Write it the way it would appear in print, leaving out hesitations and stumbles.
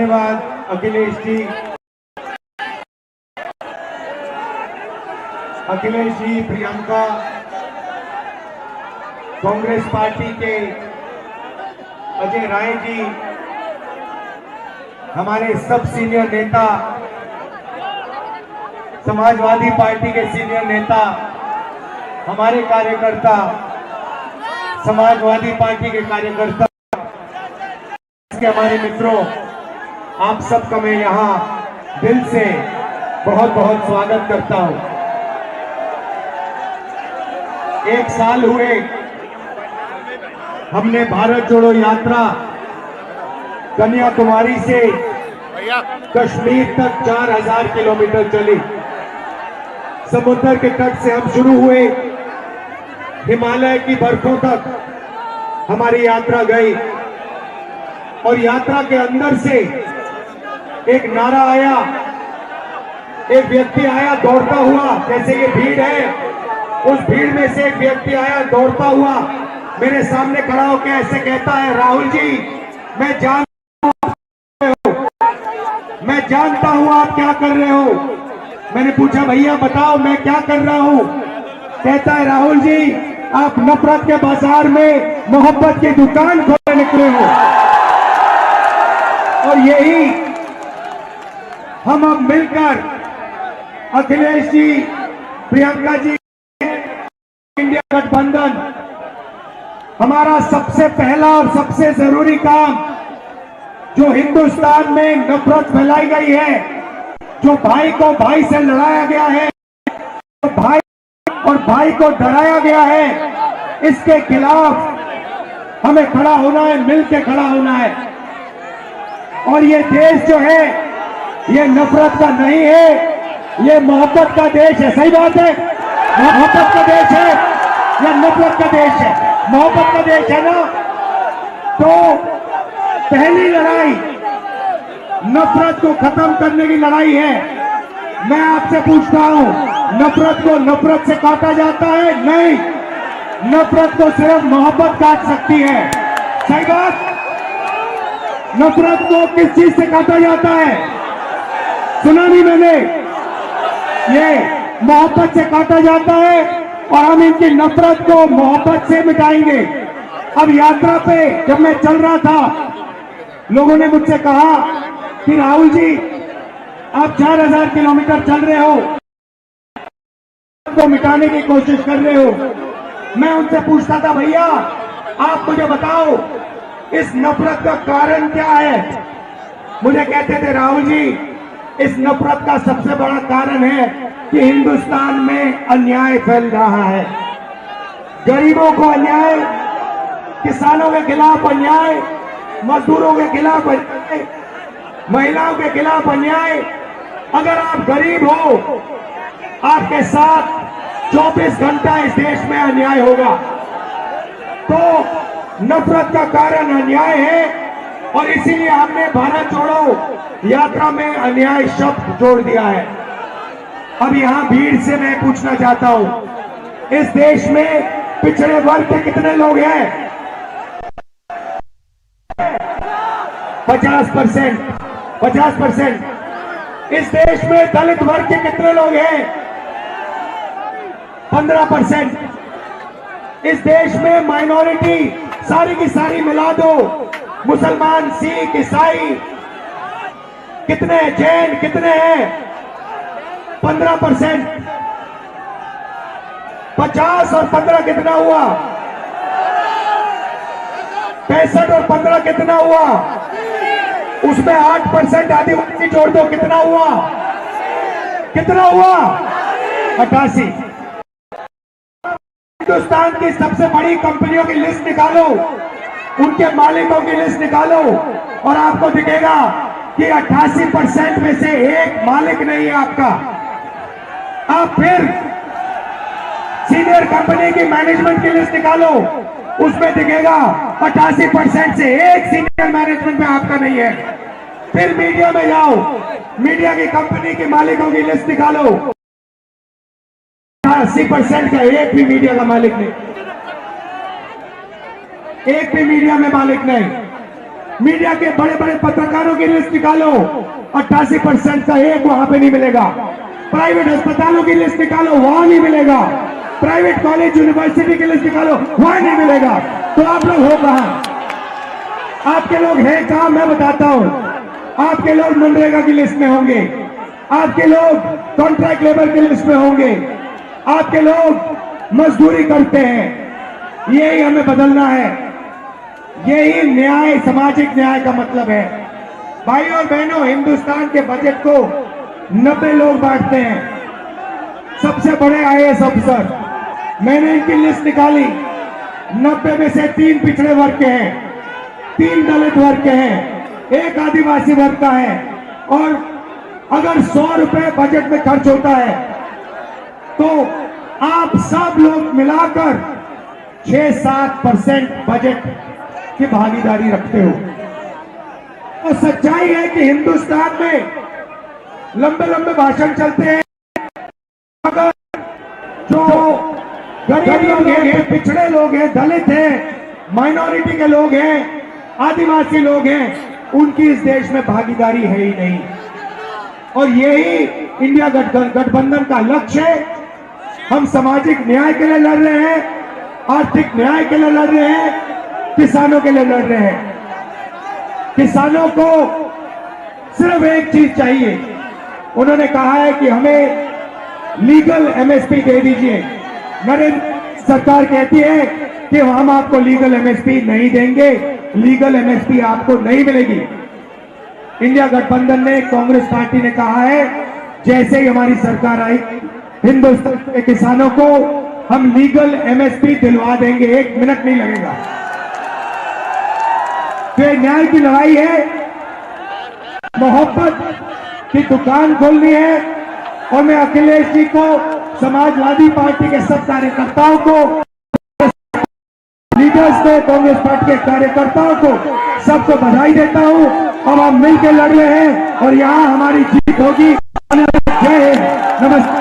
धन्यवाद अखिलेश जी। अखिलेश जी, प्रियंका, कांग्रेस पार्टी के अजय राय जी, हमारे सब सीनियर नेता, समाजवादी पार्टी के सीनियर नेता, हमारे कार्यकर्ता, समाजवादी पार्टी के कार्यकर्ता, हमारे मित्रों, आप सबका मैं यहां दिल से बहुत बहुत स्वागत करता हूं। एक साल हुए हमने भारत जोड़ो यात्रा कन्याकुमारी से कश्मीर तक 4000 किलोमीटर चली। समुद्र के तट से हम शुरू हुए, हिमालय की बर्फों तक हमारी यात्रा गई और यात्रा के अंदर से एक नारा आया, एक व्यक्ति आया दौड़ता हुआ, जैसे ये भीड़ है, उस भीड़ में से एक व्यक्ति आया दौड़ता हुआ, मेरे सामने खड़ा होकर ऐसे कहता है, राहुल जी, मैं जानता हूं आप क्या कर रहे हो। मैंने पूछा, भैया बताओ मैं क्या कर रहा हूं। कहता है, राहुल जी, आप नफरत के बाजार में मोहब्बत की दुकान खोलने निकले हो। और यही हम अब मिलकर अखिलेश जी, प्रियंका जी, इंडिया गठबंधन, हमारा सबसे पहला और सबसे जरूरी काम, जो हिंदुस्तान में नफरत फैलाई गई है, जो भाई को भाई से लड़ाया गया है, जो भाई और भाई को डराया गया है, इसके खिलाफ हमें खड़ा होना है, मिलकर खड़ा होना है। और ये देश जो है, ये नफरत का नहीं है, ये मोहब्बत का देश है। सही बात है, मोहब्बत का देश है या नफरत का देश है? मोहब्बत का देश है ना। तो पहली लड़ाई नफरत को खत्म करने की लड़ाई है। मैं आपसे पूछता हूं, नफरत को नफरत से काटा जाता है? नहीं, नफरत को सिर्फ मोहब्बत काट सकती है। सही बात। नफरत को किस चीज से काटा जाता है? सुना नहीं मैंने? ये मोहब्बत से काटा जाता है और हम इनकी नफरत को मोहब्बत से मिटाएंगे। अब यात्रा पे जब मैं चल रहा था, लोगों ने मुझसे कहा कि राहुल जी, आप 4000 किलोमीटर चल रहे हो, को मिटाने की कोशिश कर रहे हो। मैं उनसे पूछता था, भैया आप मुझे बताओ इस नफरत का कारण क्या है? मुझे कहते थे, राहुल जी, इस नफरत का सबसे बड़ा कारण है कि हिंदुस्तान में अन्याय फैल रहा है। गरीबों को अन्याय, किसानों के खिलाफ अन्याय, मजदूरों के खिलाफ अन्याय, महिलाओं के खिलाफ अन्याय। अगर आप गरीब हो, आपके साथ 24 घंटा इस देश में अन्याय होगा। तो नफरत का कारण अन्याय है और इसीलिए हमने भारत जोड़ो यात्रा में अन्याय शब्द जोड़ दिया है। अब यहां भीड़ से मैं पूछना चाहता हूं, इस देश में पिछड़े वर्ग के कितने लोग हैं? 50%। 50%। इस देश में दलित वर्ग के कितने लोग हैं? 15%। इस देश में माइनॉरिटी सारी की सारी मिला दो, मुसलमान, सिख, ईसाई कितने, जैन कितने हैं? 15%। 50 और 15 कितना हुआ? 65 और 15 कितना हुआ? उसमें 8% आदिवासी जोड़ दो, कितना हुआ? कितना हुआ? 88। हिंदुस्तान की सबसे बड़ी कंपनियों की लिस्ट निकालो, उनके मालिकों की लिस्ट निकालो और आपको दिखेगा कि 88% में से एक मालिक नहीं है आपका। आप फिर सीनियर कंपनी की मैनेजमेंट की लिस्ट निकालो, उसमें दिखेगा 88% से एक सीनियर मैनेजमेंट में आपका नहीं है। फिर मीडिया में जाओ, मीडिया की कंपनी के मालिकों की लिस्ट निकालो, 80% का एक भी मीडिया का मालिक नहीं, एक भी मीडिया में मालिक नहीं। मीडिया के बड़े बड़े पत्रकारों की लिस्ट निकालो, 88% का एक वहां पे नहीं मिलेगा। प्राइवेट अस्पतालों की लिस्ट निकालो, वहां नहीं मिलेगा। प्राइवेट कॉलेज यूनिवर्सिटी की लिस्ट निकालो, वहां नहीं मिलेगा। तो आप लोग हो कहां? आपके लोग हैं कहां? मैं बताता हूं। आपके लोग मनरेगा की लिस्ट में होंगे, आपके लोग कॉन्ट्रैक्ट लेबर की लिस्ट में होंगे, आपके लोग मजदूरी करते हैं। यही हमें बदलना है। यही न्याय, सामाजिक न्याय का मतलब है। भाई और बहनों, हिंदुस्तान के बजट को 90 लोग बांटते हैं। सबसे बड़े आईएएस अफसर, मैंने इनकी लिस्ट निकाली। 90 में से 3 पिछड़े वर्ग के हैं, 3 दलित वर्ग के हैं, 1 आदिवासी वर्ग का है। और अगर 100 रुपए बजट में खर्च होता है तो आप सब लोग मिलाकर 6-7% बजट की भागीदारी रखते हो। तो सच्चाई है कि हिंदुस्तान में लंबे लंबे भाषण चलते हैं, मगर जो गरीब लोग हैं, पिछड़े लोग हैं, दलित हैं, माइनॉरिटी के लोग हैं, आदिवासी लोग हैं, उनकी इस देश में भागीदारी है ही नहीं। और यही इंडिया गठबंधन का लक्ष्य है। हम सामाजिक न्याय के लिए लड़ रहे हैं, आर्थिक न्याय के लिए लड़ रहे हैं, किसानों के लिए लड़ रहे हैं। किसानों को सिर्फ एक चीज चाहिए। उन्होंने कहा है कि हमें लीगल एमएसपी दे दीजिए। नरेंद्र सरकार कहती है कि हम आपको लीगल एमएसपी नहीं देंगे, लीगल एमएसपी आपको नहीं मिलेगी। इंडिया गठबंधन ने, कांग्रेस पार्टी ने कहा है जैसे ही हमारी सरकार आई, हिंदुस्तान के किसानों को हम लीगल एमएसपी दिलवा देंगे, 1 मिनट नहीं लगेगा। तो ये न्याय की लड़ाई है, मोहब्बत की दुकान खोलनी है। और मैं अखिलेश जी को, समाजवादी पार्टी के सब कार्यकर्ताओं को, लीडर्स को, कांग्रेस पार्टी के कार्यकर्ताओं को, सबको बधाई देता हूं। अब हम मिलकर लड़ रहे हैं और यहां हमारी जीत होगी। जय हिंद, नमस्कार।